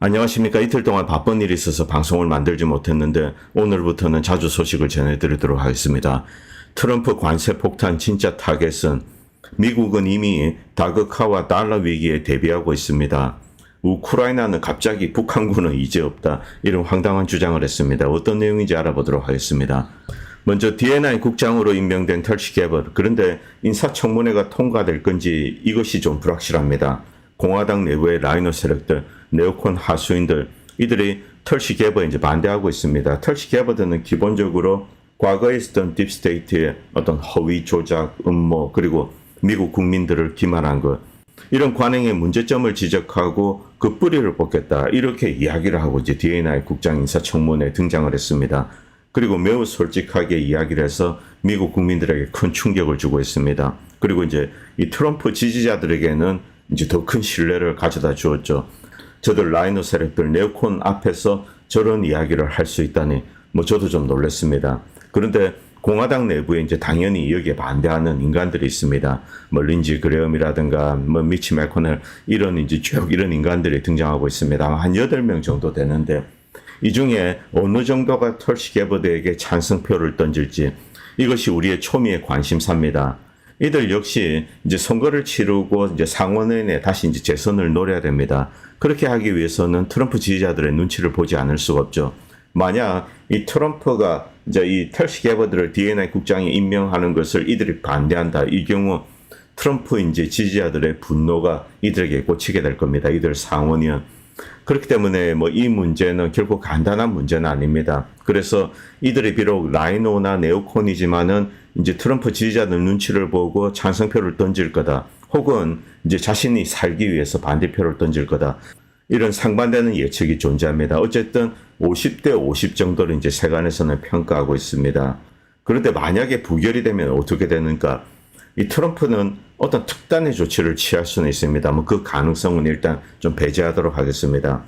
안녕하십니까. 이틀 동안 바쁜 일이 있어서 방송을 만들지 못했는데 오늘부터는 자주 소식을 전해드리도록 하겠습니다. 트럼프 관세 폭탄 진짜 타겟은 미국은 이미 다극화와 달러 위기에 대비하고 있습니다. 우크라이나는 갑자기 북한군은 이제 없다. 이런 황당한 주장을 했습니다. 어떤 내용인지 알아보도록 하겠습니다. 먼저 DNI 국장으로 임명된 털시 게버. 그런데 인사청문회가 통과될 건지 이것이 좀 불확실합니다. 공화당 내부의 라이노 세력들, 네오콘 하수인들, 이들이 털시 게버에 이제 반대하고 있습니다. 털시 게버들은 기본적으로 과거에 있었던 딥스테이트의 어떤 허위 조작, 음모, 그리고 미국 국민들을 기만한 것, 이런 관행의 문제점을 지적하고 그 뿌리를 뽑겠다, 이렇게 이야기를 하고 이제 DNI 국장 인사청문회에 등장을 했습니다. 그리고 매우 솔직하게 이야기를 해서 미국 국민들에게 큰 충격을 주고 있습니다. 그리고 이제 이 트럼프 지지자들에게는 이제 더 큰 신뢰를 가져다 주었죠. 저들 라이노 세력들 네오콘 앞에서 저런 이야기를 할 수 있다니 저도 좀 놀랐습니다. 그런데 공화당 내부에 이제 당연히 여기에 반대하는 인간들이 있습니다. 린지 그레엄이라든가 미치 매코넬, 이런 이제 쭉 이런 인간들이 등장하고 있습니다. 한 8명 정도 되는데 이 중에 어느 정도가 털시 게버드에게 찬성표를 던질지, 이것이 우리의 초미의 관심사입니다. 이들 역시 이제 선거를 치르고 이제 상원의원에 다시 이제 재선을 노려야 됩니다. 그렇게 하기 위해서는 트럼프 지지자들의 눈치를 보지 않을 수가 없죠. 만약 이 트럼프가 이제 이 털시 게버드를 DNI 국장에 임명하는 것을 이들이 반대한다, 이 경우 트럼프 이제 지지자들의 분노가 이들에게 꽂히게 될 겁니다. 이들 상원의원. 그렇기 때문에 이 문제는 결코 간단한 문제는 아닙니다. 그래서 이들이 비록 라이노나 네오콘이지만은 이제 트럼프 지지자들 눈치를 보고 찬성표를 던질 거다, 혹은 이제 자신이 살기 위해서 반대표를 던질 거다, 이런 상반되는 예측이 존재합니다. 어쨌든 50대 50 정도를 이제 세간에서는 평가하고 있습니다. 그런데 만약에 부결이 되면 어떻게 되는가? 이 트럼프는 어떤 특단의 조치를 취할 수는 있습니다. 그 가능성은 일단 좀 배제하도록 하겠습니다.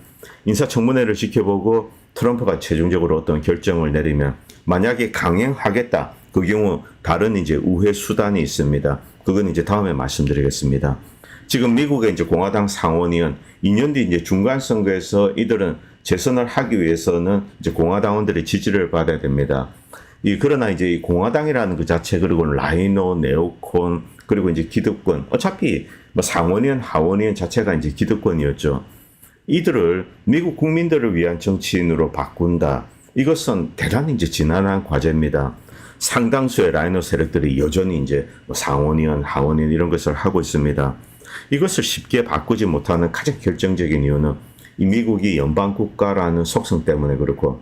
인사청문회를 지켜보고 트럼프가 최종적으로 어떤 결정을 내리면, 만약에 강행하겠다, 그 경우 다른 이제 우회 수단이 있습니다. 그건 이제 다음에 말씀드리겠습니다. 지금 미국의 이제 공화당 상원의원 2년 뒤 이제 중간 선거에서 이들은 재선을 하기 위해서는 이제 공화당원들의 지지를 받아야 됩니다. 그러나 이제 이 공화당이라는 그 자체, 그리고 라이노, 네오콘, 그리고 이제 기득권, 어차피 상원의원, 하원의원 자체가 이제 기득권이었죠. 이들을 미국 국민들을 위한 정치인으로 바꾼다, 이것은 대단히 이제 지난한 과제입니다. 상당수의 라이노 세력들이 여전히 이제 상원의원, 하원의원 이런 것을 하고 있습니다. 이것을 쉽게 바꾸지 못하는 가장 결정적인 이유는 이 미국이 연방국가라는 속성 때문에 그렇고,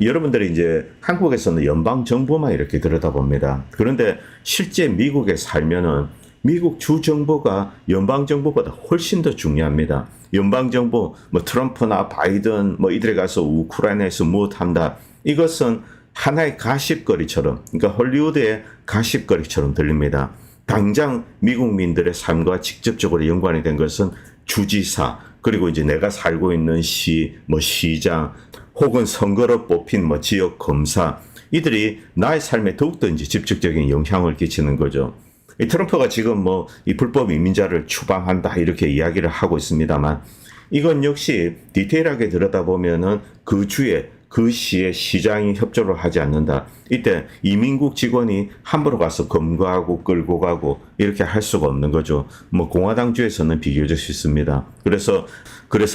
여러분들이 이제 한국에서는 연방정부만 이렇게 들여다봅니다. 그런데 실제 미국에 살면은 미국 주정부가 연방정부보다 훨씬 더 중요합니다. 연방정부, 트럼프나 바이든, 이들에 가서 우크라이나에서 무엇한다, 이것은 하나의 가십거리처럼, 그러니까 헐리우드의 가십거리처럼 들립니다. 당장 미국민들의 삶과 직접적으로 연관이 된 것은 주지사, 그리고 이제 내가 살고 있는 시, 시장, 혹은 선거로 뽑힌 지역 검사, 이들이 나의 삶에 더욱더 이제 직접적인 영향을 끼치는 거죠. 이 트럼프가 지금 이 불법 이민자를 추방한다, 이렇게 이야기를 하고 있습니다만, 이건 역시 디테일하게 들여다보면은 그 주에 그 시의 시장이 협조를 하지 않는다. 이때 이민국 직원이 함부로 가서 검거하고 끌고 가고 이렇게 할 수가 없는 거죠. 공화당주에서는 비교적 쉽습니다. 그래서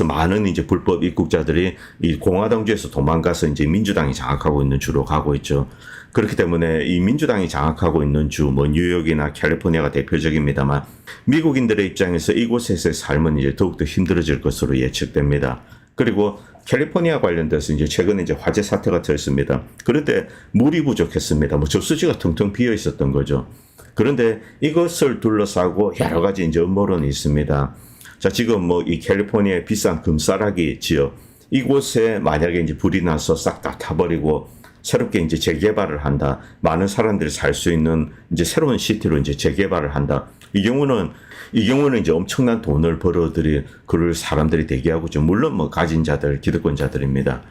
많은 이제 불법 입국자들이 이 공화당주에서 도망가서 이제 민주당이 장악하고 있는 주로 가고 있죠. 그렇기 때문에 이 민주당이 장악하고 있는 주, 뉴욕이나 캘리포니아가 대표적입니다만, 미국인들의 입장에서 이곳에서의 삶은 이제 더욱더 힘들어질 것으로 예측됩니다. 그리고 캘리포니아 관련돼서 이제 최근에 이제 화재 사태가 터졌습니다. 그런데 물이 부족했습니다. 저수지가 텅텅 비어 있었던 거죠. 그런데 이것을 둘러싸고 여러 가지 이제 음모론이 있습니다. 자, 지금 이 캘리포니아의 비싼 금싸라기 지역, 이곳에 만약에 이제 불이 나서 싹 다 타버리고 새롭게 이제 재개발을 한다, 많은 사람들이 살 수 있는 이제 새로운 시티로 이제 재개발을 한다. 이 경우는 이제 엄청난 돈을 벌어들일 그럴 사람들이 대기하고 있죠. 물론 가진 자들, 기득권자들입니다.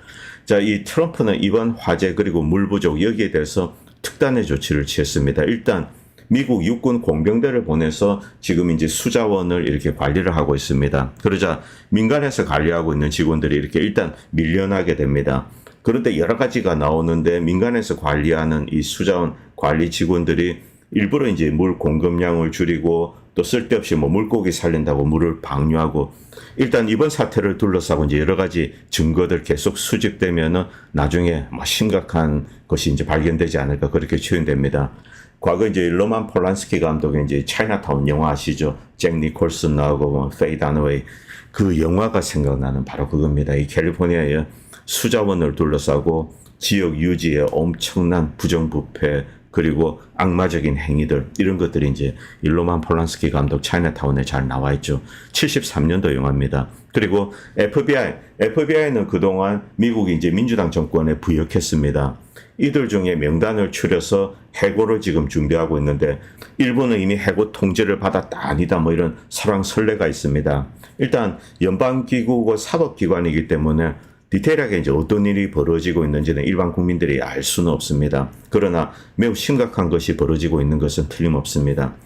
자, 이 트럼프는 이번 화재 그리고 물 부족 여기에 대해서 특단의 조치를 취했습니다. 일단 미국 육군 공병대를 보내서 지금 이제 수자원을 이렇게 관리를 하고 있습니다. 그러자 민간에서 관리하고 있는 직원들이 이렇게 일단 밀려나게 됩니다. 그런데 여러 가지가 나오는데 민간에서 관리하는 이 수자원 관리 직원들이 일부러 이제 물 공급량을 줄이고 또 쓸데없이 뭐 물고기 살린다고 물을 방류하고 일단 이번 사태를 둘러싸고 이제 여러 가지 증거들 계속 수집되면은 나중에 뭐 심각한 것이 이제 발견되지 않을까 그렇게 추정됩니다. 과거 이제 로만 폴란스키 감독의 이제 차이나타운 영화 아시죠? 잭 니콜슨 나오고 뭐 페이 다너웨이 그 영화가 생각나는 바로 그겁니다. 이 캘리포니아의 수자원을 둘러싸고 지역 유지에 엄청난 부정부패 그리고 악마적인 행위들 이런 것들이 이제 로만 폴란스키 감독 차이나타운에 잘 나와 있죠. 73년도 영화입니다. 그리고 FBI는 그동안 미국이 이제 민주당 정권에 부역했습니다. 이들 중에 명단을 추려서 해고를 지금 준비하고 있는데 일본은 이미 해고 통지를 받았다 아니다 뭐 이런 설왕설래가 있습니다. 일단 연방기구고 사법기관이기 때문에 디테일하게 이제 어떤 일이 벌어지고 있는지는 일반 국민들이 알 수는 없습니다. 그러나 매우 심각한 것이 벌어지고 있는 것은 틀림없습니다.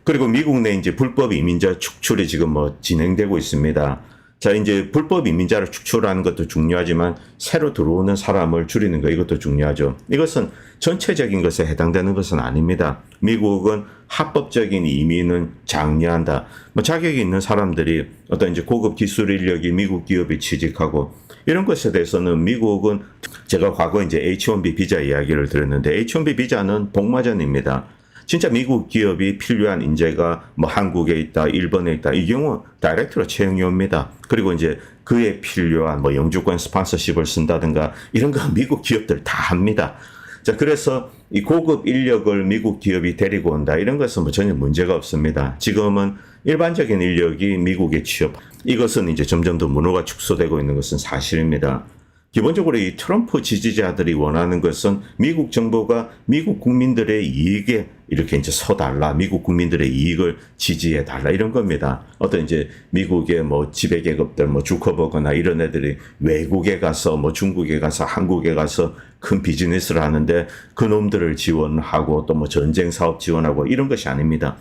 그리고 미국 내 이제 불법 이민자 축출이 지금 뭐 진행되고 있습니다. 자, 이제 불법 이민자를 축출하는 것도 중요하지만 새로 들어오는 사람을 줄이는 거 이것도 중요하죠. 이것은 전체적인 것에 해당되는 것은 아닙니다. 미국은 합법적인 이민은 장려한다. 뭐 자격이 있는 사람들이 어떤 이제 고급 기술 인력이 미국 기업에 취직하고 이런 것에 대해서는 미국은 제가 과거 이제 H-1B 비자 이야기를 들었는데 H-1B 비자는 복마전입니다. 진짜 미국 기업이 필요한 인재가 뭐 한국에 있다, 일본에 있다. 이 경우 다이렉트로 채용이 옵니다. 그리고 이제 그에 필요한 뭐 영주권 스폰서십을 쓴다든가 이런 거 미국 기업들 다 합니다. 자, 그래서 이 고급 인력을 미국 기업이 데리고 온다. 이런 것은 뭐 전혀 문제가 없습니다. 지금은 일반적인 인력이 미국에 취업. 이것은 이제 점점 더 문호가 축소되고 있는 것은 사실입니다. 기본적으로 이 트럼프 지지자들이 원하는 것은 미국 정부가 미국 국민들의 이익에 이렇게 이제 서달라, 미국 국민들의 이익을 지지해달라 이런 겁니다. 어떤 이제 미국의 뭐 지배계급들, 뭐 주커버거나 이런 애들이 외국에 가서 뭐 중국에 가서 한국에 가서 큰 비즈니스를 하는데 그 놈들을 지원하고 또 뭐 전쟁 사업 지원하고 이런 것이 아닙니다.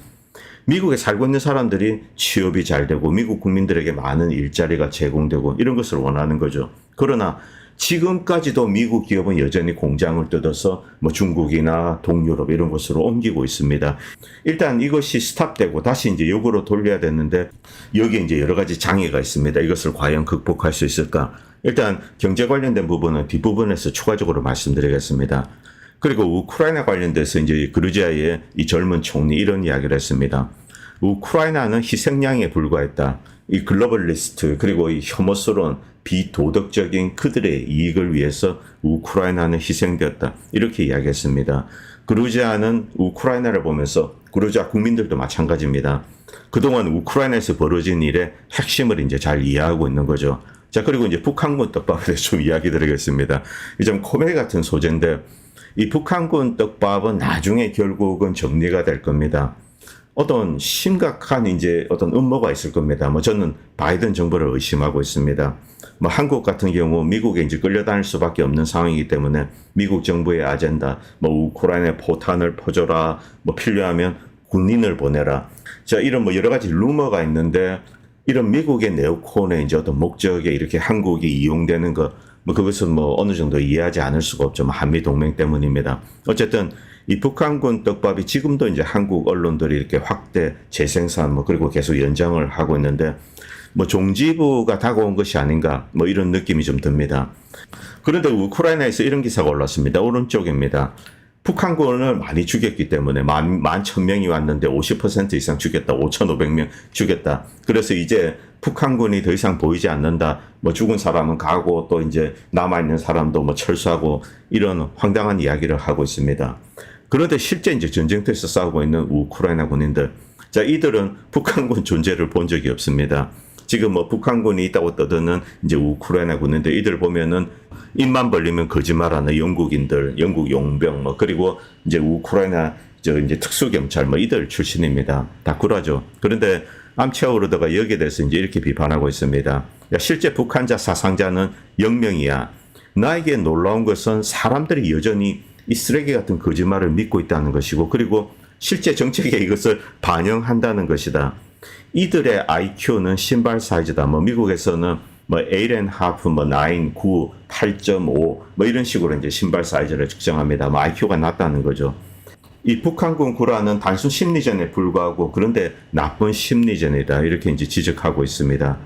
미국에 살고 있는 사람들이 취업이 잘 되고 미국 국민들에게 많은 일자리가 제공되고 이런 것을 원하는 거죠. 그러나 지금까지도 미국 기업은 여전히 공장을 뜯어서 뭐 중국이나 동유럽 이런 곳으로 옮기고 있습니다. 일단 이것이 스탑되고 다시 이제 역으로 돌려야 되는데 여기에 이제 여러 가지 장애가 있습니다. 이것을 과연 극복할 수 있을까? 일단 경제 관련된 부분은 뒷부분에서 추가적으로 말씀드리겠습니다. 그리고 우크라이나 관련돼서 이제 그루지아의 이 젊은 총리 이런 이야기를 했습니다. 우크라이나는 희생양에 불과했다. 이 글로벌리스트 그리고 이 혐오스러운 비도덕적인 그들의 이익을 위해서 우크라이나는 희생되었다. 이렇게 이야기했습니다. 그루지아는 우크라이나를 보면서 그루지아 국민들도 마찬가지입니다. 그동안 우크라이나에서 벌어진 일의 핵심을 이제 잘 이해하고 있는 거죠. 자, 그리고 이제 북한군 떡밥에 대해서 좀 이야기 드리겠습니다. 이 좀 코미디 같은 소재인데 이 북한군 떡밥은 나중에 결국은 정리가 될 겁니다. 어떤 심각한 이제 어떤 음모가 있을 겁니다. 뭐 저는 바이든 정부를 의심하고 있습니다. 뭐 한국 같은 경우 미국에 이제 끌려다닐 수밖에 없는 상황이기 때문에 미국 정부의 아젠다, 뭐 우크라이나에 포탄을 퍼줘라, 뭐 필요하면 군인을 보내라. 자, 이런 뭐 여러 가지 루머가 있는데 이런 미국의 네오콘의 이제 어떤 목적에 이렇게 한국이 이용되는 것, 뭐 그것은 뭐 어느 정도 이해하지 않을 수가 없죠. 뭐 한미 동맹 때문입니다. 어쨌든 이 북한군 떡밥이 지금도 이제 한국 언론들이 이렇게 확대 재생산 뭐 그리고 계속 연장을 하고 있는데 뭐 종지부가 다가온 것이 아닌가 뭐 이런 느낌이 좀 듭니다. 그런데 우크라이나에서 이런 기사가 올랐습니다. 오른쪽입니다. 북한군을 많이 죽였기 때문에 11,000명이 왔는데 50% 이상 죽였다. 5,500명 죽였다. 그래서 이제 북한군이 더 이상 보이지 않는다. 뭐 죽은 사람은 가고 또 이제 남아있는 사람도 뭐 철수하고 이런 황당한 이야기를 하고 있습니다. 그런데 실제 이제 전쟁터에서 싸우고 있는 우크라이나 군인들. 자, 이들은 북한군 존재를 본 적이 없습니다. 지금 뭐 북한군이 있다고 떠드는 이제 우크라이나 군인들 이들 보면은 입만 벌리면 거짓말하는 영국인들, 영국 용병 뭐 그리고 이제 우크라이나 이제 특수경찰 뭐 이들 출신입니다. 다 굴하죠. 그런데 암체오르드가 여기에 대해서 이제 이렇게 비판하고 있습니다. 야, 실제 북한자 사상자는 0명이야. 나에게 놀라운 것은 사람들이 여전히 이 쓰레기 같은 거짓말을 믿고 있다는 것이고 그리고 실제 정책에 이것을 반영한다는 것이다. 이들의 IQ는 신발 사이즈다. 뭐 미국에서는 뭐 8.5, 뭐 9, 9, 8.5, 뭐 이런 식으로 이제 신발 사이즈를 측정합니다. 뭐 IQ가 낮다는 거죠. 이 북한군 구라는 단순 심리전에 불과하고 그런데 나쁜 심리전이다. 이렇게 이제 지적하고 있습니다.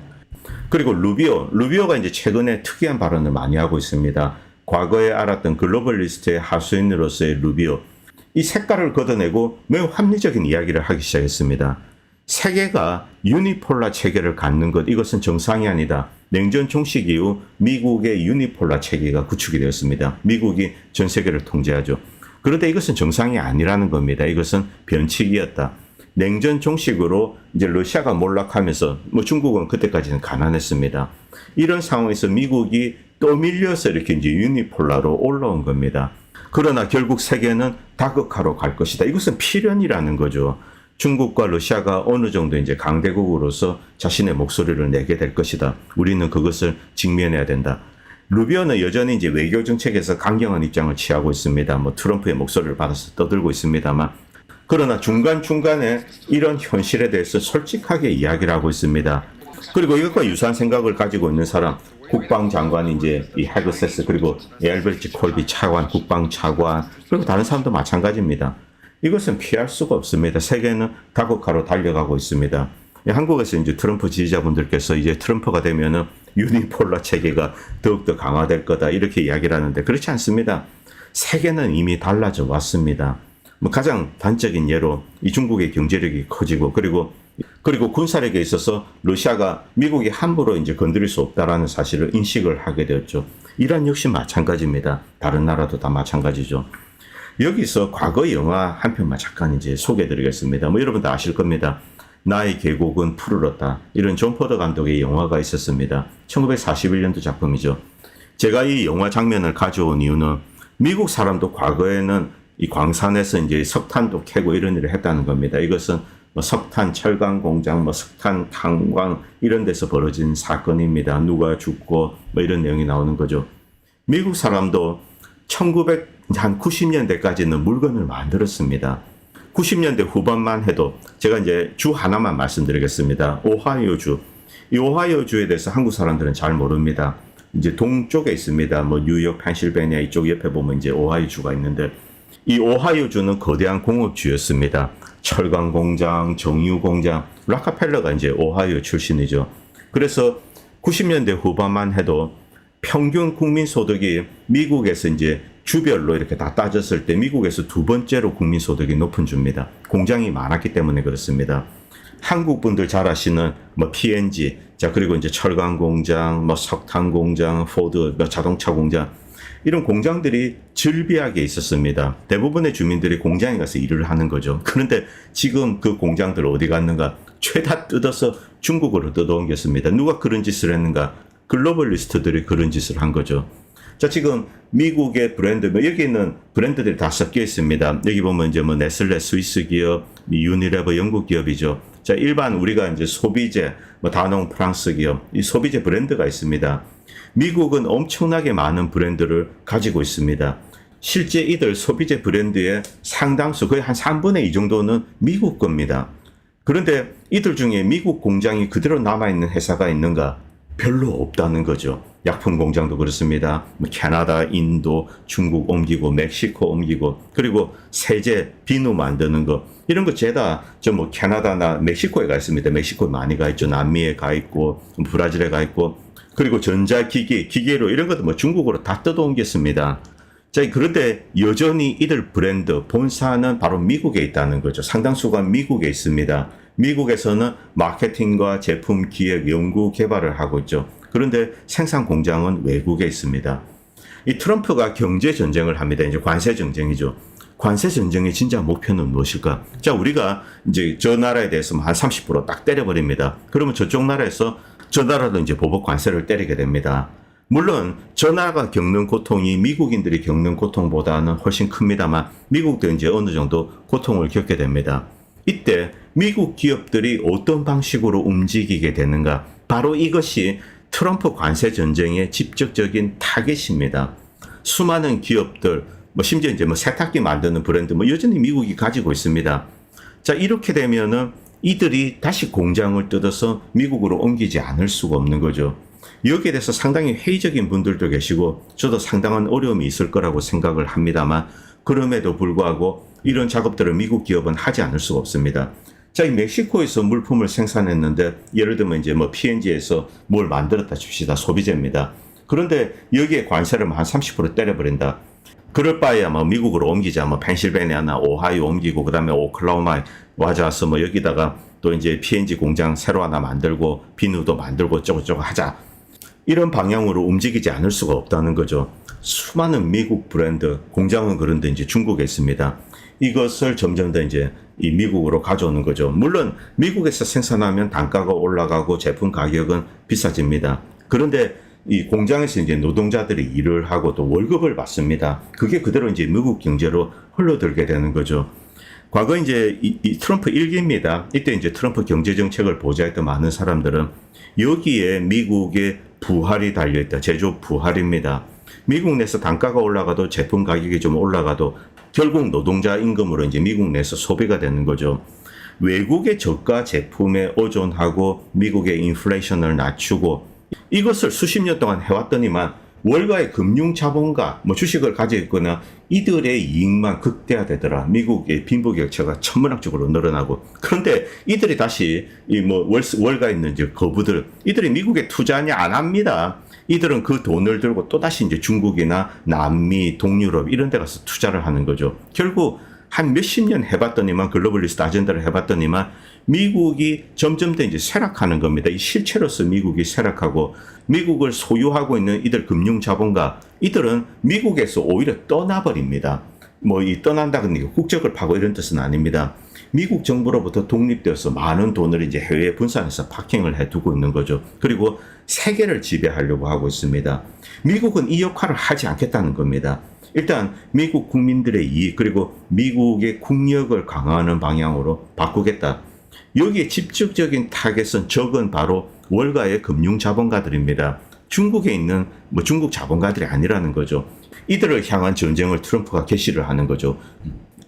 그리고 루비오가 이제 최근에 특이한 발언을 많이 하고 있습니다. 과거에 알았던 글로벌리스트의 하수인으로서의 루비오. 이 색깔을 걷어내고 매우 합리적인 이야기를 하기 시작했습니다. 세계가 유니폴라 체계를 갖는 것, 이것은 정상이 아니다. 냉전 종식 이후 미국의 유니폴라 체계가 구축이 되었습니다. 미국이 전 세계를 통제하죠. 그런데 이것은 정상이 아니라는 겁니다. 이것은 변칙이었다. 냉전 종식으로 이제 러시아가 몰락하면서 뭐 중국은 그때까지는 가난했습니다. 이런 상황에서 미국이 또 밀려서 이렇게 이제 유니폴라로 올라온 겁니다. 그러나 결국 세계는 다극화로 갈 것이다. 이것은 필연이라는 거죠. 중국과 러시아가 어느 정도 이제 강대국으로서 자신의 목소리를 내게 될 것이다. 우리는 그것을 직면해야 된다. 루비오는 여전히 이제 외교 정책에서 강경한 입장을 취하고 있습니다. 뭐 트럼프의 목소리를 받아서 떠들고 있습니다만, 그러나 중간중간에 이런 현실에 대해서 솔직하게 이야기를 하고 있습니다. 그리고 이것과 유사한 생각을 가지고 있는 사람, 국방장관이 이제 이 헤그세스, 그리고 엘베르트 콜비 차관, 국방차관, 그리고 다른 사람도 마찬가지입니다. 이것은 피할 수가 없습니다. 세계는 다극화로 달려가고 있습니다. 한국에서 이제 트럼프 지지자분들께서 이제 트럼프가 되면은 유니폴라 체계가 더욱더 강화될 거다 이렇게 이야기를 하는데 그렇지 않습니다. 세계는 이미 달라져 왔습니다. 뭐 가장 단적인 예로 이 중국의 경제력이 커지고 그리고 군사력에 있어서 러시아가 미국이 함부로 이제 건드릴 수 없다라는 사실을 인식을 하게 되었죠. 이란 역시 마찬가지입니다. 다른 나라도 다 마찬가지죠. 여기서 과거 영화 한 편만 잠깐 이제 소개해드리겠습니다. 뭐 여러분 다 아실 겁니다. 나의 계곡은 푸르렀다. 이런 존 포더 감독의 영화가 있었습니다. 1941년도 작품이죠. 제가 이 영화 장면을 가져온 이유는 미국 사람도 과거에는 이 광산에서 이제 석탄도 캐고 이런 일을 했다는 겁니다. 이것은 뭐 석탄 철강 공장, 뭐 석탄 탄광 이런 데서 벌어진 사건입니다. 누가 죽고 뭐 이런 내용이 나오는 거죠. 미국 사람도 1990년대까지는 물건을 만들었습니다. 90년대 후반만 해도 제가 이제 주 하나만 말씀드리겠습니다. 오하이오주. 이 오하이오주에 대해서 한국 사람들은 잘 모릅니다. 이제 동쪽에 있습니다. 뭐 뉴욕, 펜실베니아 이쪽 옆에 보면 이제 오하이오주가 있는데 이 오하이오주는 거대한 공업주였습니다. 철강 공장, 정유 공장, 락카펠러가 이제 오하이오 출신이죠. 그래서 90년대 후반만 해도 평균 국민 소득이 미국에서 이제 주별로 이렇게 다 따졌을 때 미국에서 두 번째로 국민 소득이 높은 주입니다. 공장이 많았기 때문에 그렇습니다. 한국 분들 잘 아시는 뭐 P&G, 자 그리고 이제 철강 공장, 뭐 석탄 공장, 포드, 뭐 자동차 공장 이런 공장들이 즐비하게 있었습니다. 대부분의 주민들이 공장에 가서 일을 하는 거죠. 그런데 지금 그 공장들 어디 갔는가? 죄다 뜯어서 중국으로 뜯어옮겼습니다. 누가 그런 짓을 했는가? 글로벌리스트들이 그런 짓을 한 거죠. 자, 지금 미국의 브랜드, 여기 있는 브랜드들이 다 섞여 있습니다. 여기 보면 이제 뭐 네슬레 스위스 기업, 유니레버 영국 기업이죠. 자, 일반 우리가 이제 소비재, 뭐 다농 프랑스 기업, 이 소비재 브랜드가 있습니다. 미국은 엄청나게 많은 브랜드를 가지고 있습니다. 실제 이들 소비재 브랜드의 상당수, 거의 한 3분의 2 정도는 미국 겁니다. 그런데 이들 중에 미국 공장이 그대로 남아있는 회사가 있는가? 별로 없다는 거죠. 약품 공장도 그렇습니다. 캐나다, 인도, 중국 옮기고, 멕시코 옮기고, 그리고 세제, 비누 만드는 거. 이런 거 죄다 뭐 캐나다나 멕시코에 가 있습니다. 멕시코에 많이 가 있죠. 남미에 가 있고, 브라질에 가 있고, 그리고 전자기기, 기계로 이런 것도 뭐 중국으로 다 뜯어옮겼습니다. 자, 그런데 여전히 이들 브랜드, 본사는 바로 미국에 있다는 거죠. 상당수가 미국에 있습니다. 미국에서는 마케팅과 제품 기획, 연구, 개발을 하고 있죠. 그런데 생산 공장은 외국에 있습니다. 이 트럼프가 경제 전쟁을 합니다. 이제 관세 전쟁이죠. 관세 전쟁의 진짜 목표는 무엇일까? 자, 우리가 이제 저 나라에 대해서 한 30% 때려버립니다. 그러면 저쪽 나라에서 저 나라도 이제 보복 관세를 때리게 됩니다. 물론 저 나라가 겪는 고통이 미국인들이 겪는 고통보다는 훨씬 큽니다만 미국도 이제 어느 정도 고통을 겪게 됩니다. 이때 미국 기업들이 어떤 방식으로 움직이게 되는가? 바로 이것이 트럼프 관세 전쟁의 직접적인 타겟입니다. 수많은 기업들, 뭐 심지어 이제 뭐 세탁기 만드는 브랜드 뭐 여전히 미국이 가지고 있습니다. 자, 이렇게 되면은 이들이 다시 공장을 뜯어서 미국으로 옮기지 않을 수가 없는 거죠. 여기에 대해서 상당히 회의적인 분들도 계시고 저도 상당한 어려움이 있을 거라고 생각을 합니다만 그럼에도 불구하고 이런 작업들을 미국 기업은 하지 않을 수가 없습니다. 자, 이 멕시코에서 물품을 생산했는데 예를 들면 이제 뭐 P&G에서 뭘 만들었다 칩시다. 소비재입니다. 그런데 여기에 관세를 한 30% 때려버린다. 그럴 바에야 뭐 미국으로 옮기자. 뭐 펜실베니아나 오하이오 옮기고 그다음에 오클라호마 와자서 뭐 여기다가 또 이제 P&G 공장 새로 하나 만들고 비누도 만들고 저거저거 하자. 이런 방향으로 움직이지 않을 수가 없다는 거죠. 수많은 미국 브랜드 공장은 그런데 이제 중국에 있습니다. 이것을 점점 더 이제 이 미국으로 가져오는 거죠. 물론 미국에서 생산하면 단가가 올라가고 제품 가격은 비싸집니다. 그런데 이 공장에서 이제 노동자들이 일을 하고 또 월급을 받습니다. 그게 그대로 이제 미국 경제로 흘러들게 되는 거죠. 과거 이제 이 트럼프 1기입니다. 이때 이제 트럼프 경제 정책을 보좌했던 많은 사람들은 여기에 미국의 부활이 달려있다. 제조업 부활입니다. 미국 내에서 단가가 올라가도 제품 가격이 좀 올라가도 결국 노동자 임금으로 이제 미국 내에서 소비가 되는 거죠. 외국의 저가 제품에 의존하고 미국의 인플레이션을 낮추고 이것을 수십 년 동안 해왔더니만 월가의 금융 자본가, 뭐 주식을 가지고 있거나 이들의 이익만 극대화되더라. 미국의 빈부격차가 천문학적으로 늘어나고. 그런데 이들이 다시 이 뭐 월가에 있는 이제 거부들, 이들이 미국에 투자하냐 안 합니다. 이들은 그 돈을 들고 또 다시 이제 중국이나 남미, 동유럽 이런 데 가서 투자를 하는 거죠. 결국 한 몇십 년 해봤더니만 글로벌리스트 아젠다를 해봤더니만 미국이 점점 더 이제 쇠락하는 겁니다. 이 실체로서 미국이 쇠락하고 미국을 소유하고 있는 이들 금융 자본가 이들은 미국에서 오히려 떠나버립니다. 뭐 이 떠난다는 게 국적을 파고 이런 뜻은 아닙니다. 미국 정부로부터 독립되어서 많은 돈을 이제 해외에 분산해서 파킹을 해두고 있는 거죠. 그리고 세계를 지배하려고 하고 있습니다. 미국은 이 역할을 하지 않겠다는 겁니다. 일단 미국 국민들의 이익 그리고 미국의 국력을 강화하는 방향으로 바꾸겠다. 여기에 직접적인 타겟은 적은 바로 월가의 금융 자본가들입니다. 중국에 있는 뭐 중국 자본가들이 아니라는 거죠. 이들을 향한 전쟁을 트럼프가 개시를 하는 거죠.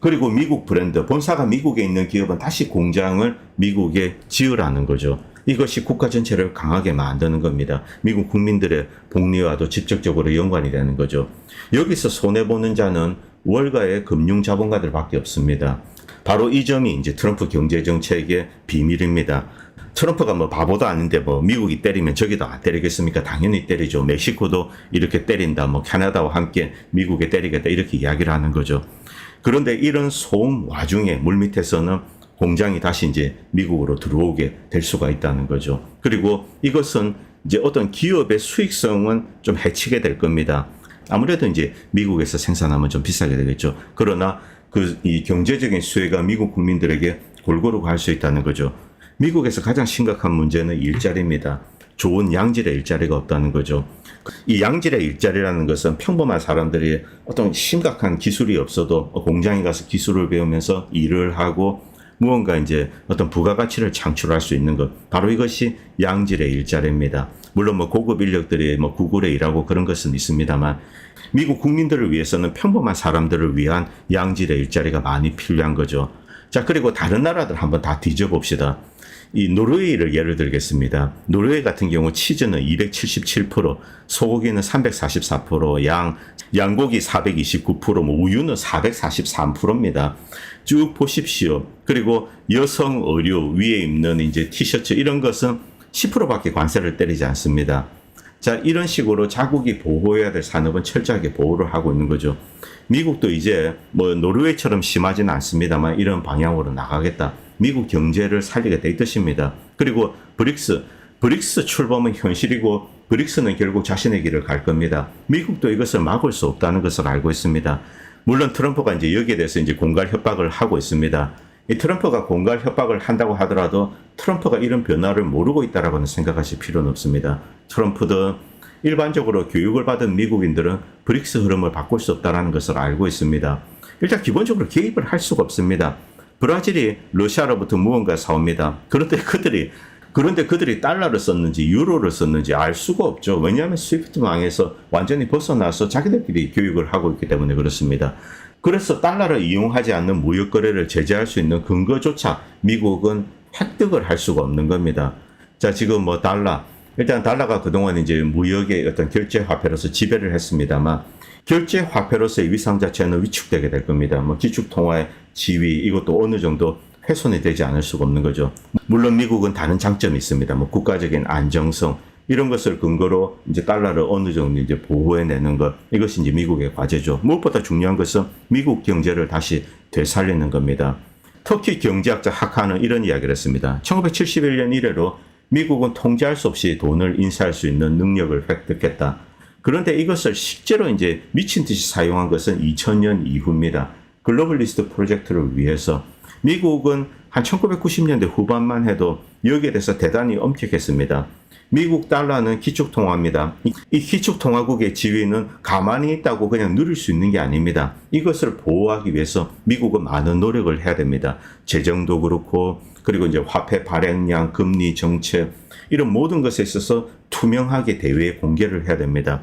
그리고 미국 브랜드, 본사가 미국에 있는 기업은 다시 공장을 미국에 지으라는 거죠. 이것이 국가 전체를 강하게 만드는 겁니다. 미국 국민들의 복리와도 직접적으로 연관이 되는 거죠. 여기서 손해보는 자는 월가의 금융 자본가들밖에 없습니다. 바로 이 점이 이제 트럼프 경제정책의 비밀입니다. 트럼프가 뭐 바보도 아닌데 뭐 미국이 때리면 저기도 안 때리겠습니까? 당연히 때리죠. 멕시코도 이렇게 때린다. 뭐 캐나다와 함께 미국에 때리겠다. 이렇게 이야기를 하는 거죠. 그런데 이런 소음 와중에 물밑에서는 공장이 다시 이제 미국으로 들어오게 될 수가 있다는 거죠. 그리고 이것은 이제 어떤 기업의 수익성은 좀 해치게 될 겁니다. 아무래도 이제 미국에서 생산하면 좀 비싸게 되겠죠. 그러나 이 경제적인 수혜가 미국 국민들에게 골고루 갈 수 있다는 거죠. 미국에서 가장 심각한 문제는 일자리입니다. 좋은 양질의 일자리가 없다는 거죠. 이 양질의 일자리라는 것은 평범한 사람들이 어떤 심각한 기술이 없어도 공장에 가서 기술을 배우면서 일을 하고 무언가 이제 어떤 부가가치를 창출할 수 있는 것. 바로 이것이 양질의 일자리입니다. 물론 뭐 고급 인력들이 뭐 구글에 일하고 그런 것은 있습니다만 미국 국민들을 위해서는 평범한 사람들을 위한 양질의 일자리가 많이 필요한 거죠. 자, 그리고 다른 나라들 한번 다 뒤져봅시다. 이 노르웨이를 예를 들겠습니다. 노르웨이 같은 경우 치즈는 277%, 소고기는 344%, 양고기 429%, 뭐 우유는 443%입니다. 쭉 보십시오. 그리고 여성 의류 위에 입는 이제 티셔츠 이런 것은 10%밖에 관세를 때리지 않습니다. 자, 이런 식으로 자국이 보호해야 될 산업은 철저하게 보호를 하고 있는 거죠. 미국도 이제 뭐 노르웨이처럼 심하지는 않습니다만 이런 방향으로 나가겠다. 미국 경제를 살리겠다 이 뜻입니다. 그리고 브릭스 출범은 현실이고 브릭스는 결국 자신의 길을 갈 겁니다. 미국도 이것을 막을 수 없다는 것을 알고 있습니다. 물론 트럼프가 이제 여기에 대해서 이제 공갈 협박을 하고 있습니다. 이 트럼프가 공갈 협박을 한다고 하더라도 트럼프가 이런 변화를 모르고 있다라고는 생각하실 필요는 없습니다. 트럼프든 일반적으로 교육을 받은 미국인들은 브릭스 흐름을 바꿀 수 없다는 것을 알고 있습니다. 일단 기본적으로 개입을 할 수가 없습니다. 브라질이 러시아로부터 무언가 사옵니다. 그런데 그들이 그런데 그들이 달러를 썼는지 유로를 썼는지 알 수가 없죠. 왜냐하면 스위프트망에서 완전히 벗어나서 자기들끼리 교육을 하고 있기 때문에 그렇습니다. 그래서 달러를 이용하지 않는 무역 거래를 제재할 수 있는 근거조차 미국은 획득을 할 수가 없는 겁니다. 자, 지금 뭐 달러, 일단 달러가 그동안 이제 무역의 어떤 결제 화폐로서 지배를 했습니다만 결제 화폐로서의 위상 자체는 위축되게 될 겁니다. 뭐 기축 통화의 지위 이것도 어느 정도 훼손이 되지 않을 수가 없는 거죠. 물론 미국은 다른 장점이 있습니다. 뭐 국가적인 안정성 이런 것을 근거로 이제 달러를 어느 정도 이제 보호해내는 것 이것이 이제 미국의 과제죠. 무엇보다 중요한 것은 미국 경제를 다시 되살리는 겁니다. 터키 경제학자 하카는 이런 이야기를 했습니다. 1971년 이래로 미국은 통제할 수 없이 돈을 인쇄할 수 있는 능력을 획득했다. 그런데 이것을 실제로 이제 미친 듯이 사용한 것은 2000년 이후입니다. 글로벌리스트 프로젝트를 위해서 미국은 한 1990년대 후반만 해도 여기에 대해서 대단히 엄격했습니다. 미국 달러는 기축통화입니다. 이 기축통화국의 지위는 가만히 있다고 그냥 누릴 수 있는 게 아닙니다. 이것을 보호하기 위해서 미국은 많은 노력을 해야 됩니다. 재정도 그렇고 그리고 이제 화폐 발행량, 금리 정책 이런 모든 것에 있어서 투명하게 대외에 공개를 해야 됩니다.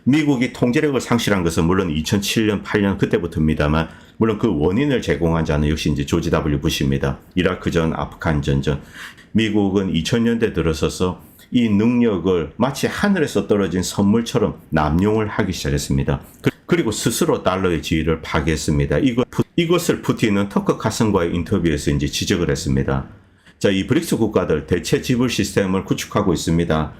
미국이 통제력을 상실한 것은 물론 2007년, 8년 그때부터입니다만 물론 그 원인을 제공한 자는 역시 이제 조지 W 부시입니다. 이라크전, 아프간전 전. 미국은 2000년대 들어서서 이 능력을 마치 하늘에서 떨어진 선물처럼 남용을 하기 시작했습니다. 그리고 스스로 달러의 지위를 파괴했습니다. 이것을 푸틴은 터커 카슨과의 인터뷰에서 이제 지적을 했습니다. 자, 이 브릭스 국가들 대체 지불 시스템을 구축하고 있습니다.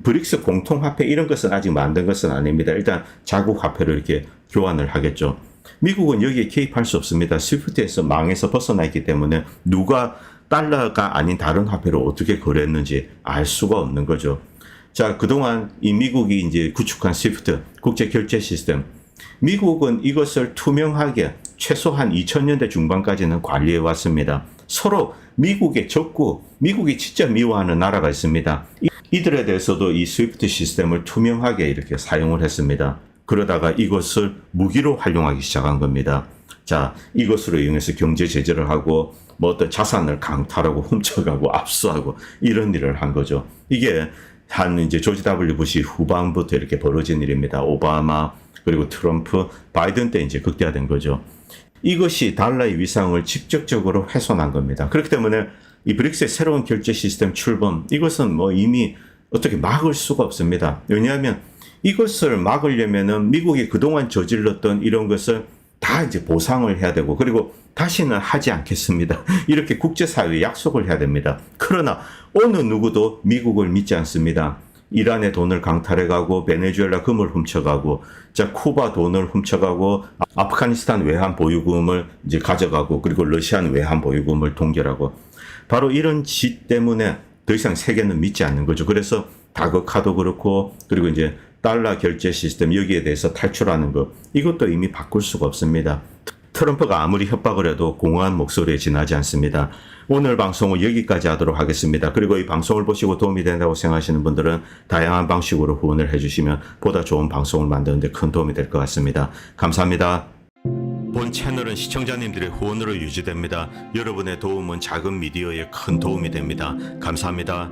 브릭스 공통화폐 이런 것은 아직 만든 것은 아닙니다. 일단 자국 화폐로 이렇게 교환을 하겠죠. 미국은 여기에 개입할 수 없습니다. 스위프트에서 망에서 벗어나 있기 때문에 누가 달러가 아닌 다른 화폐로 어떻게 거래했는지 알 수가 없는 거죠. 자, 그동안 이 미국이 이제 구축한 스위프트 국제 결제 시스템, 미국은 이것을 투명하게 최소한 2000년대 중반까지는 관리해 왔습니다. 서로 미국의 적고 미국이 진짜 미워하는 나라가 있습니다. 이들에 대해서도 이 스위프트 시스템을 투명하게 이렇게 사용을 했습니다. 그러다가 이것을 무기로 활용하기 시작한 겁니다. 자, 이것으로 이용해서 경제 제재를 하고 뭐 어떤 자산을 강탈하고 훔쳐가고 압수하고 이런 일을 한 거죠. 이게 한 이제 조지 W 부시 후반부터 이렇게 벌어진 일입니다. 오바마 그리고 트럼프, 바이든 때 이제 극대화된 거죠. 이것이 달러의 위상을 직접적으로 훼손한 겁니다. 그렇기 때문에 이 브릭스의 새로운 결제 시스템 출범 이것은 뭐 이미 어떻게 막을 수가 없습니다. 왜냐하면 이것을 막으려면은 미국이 그동안 저질렀던 이런 것을 다 이제 보상을 해야 되고 그리고 다시는 하지 않겠습니다. 이렇게 국제사회에 약속을 해야 됩니다. 그러나 어느 누구도 미국을 믿지 않습니다. 이란의 돈을 강탈해가고 베네수엘라 금을 훔쳐가고 자 쿠바 돈을 훔쳐가고 아프가니스탄 외환 보유금을 이제 가져가고 그리고 러시안 외환 보유금을 동결하고 바로 이런 짓 때문에 더 이상 세계는 믿지 않는 거죠. 그래서 다그카도 그렇고 그리고 이제 달러 결제 시스템 여기에 대해서 탈출하는 것 이것도 이미 바꿀 수가 없습니다. 트럼프가 아무리 협박을 해도 공허한 목소리에 지나지 않습니다. 오늘 방송은 여기까지 하도록 하겠습니다. 그리고 이 방송을 보시고 도움이 된다고 생각하시는 분들은 다양한 방식으로 후원을 해주시면 보다 좋은 방송을 만드는 데 큰 도움이 될 것 같습니다. 감사합니다. 본 채널은 시청자님들의 후원으로 유지됩니다. 여러분의 도움은 작은 미디어에 큰 도움이 됩니다. 감사합니다.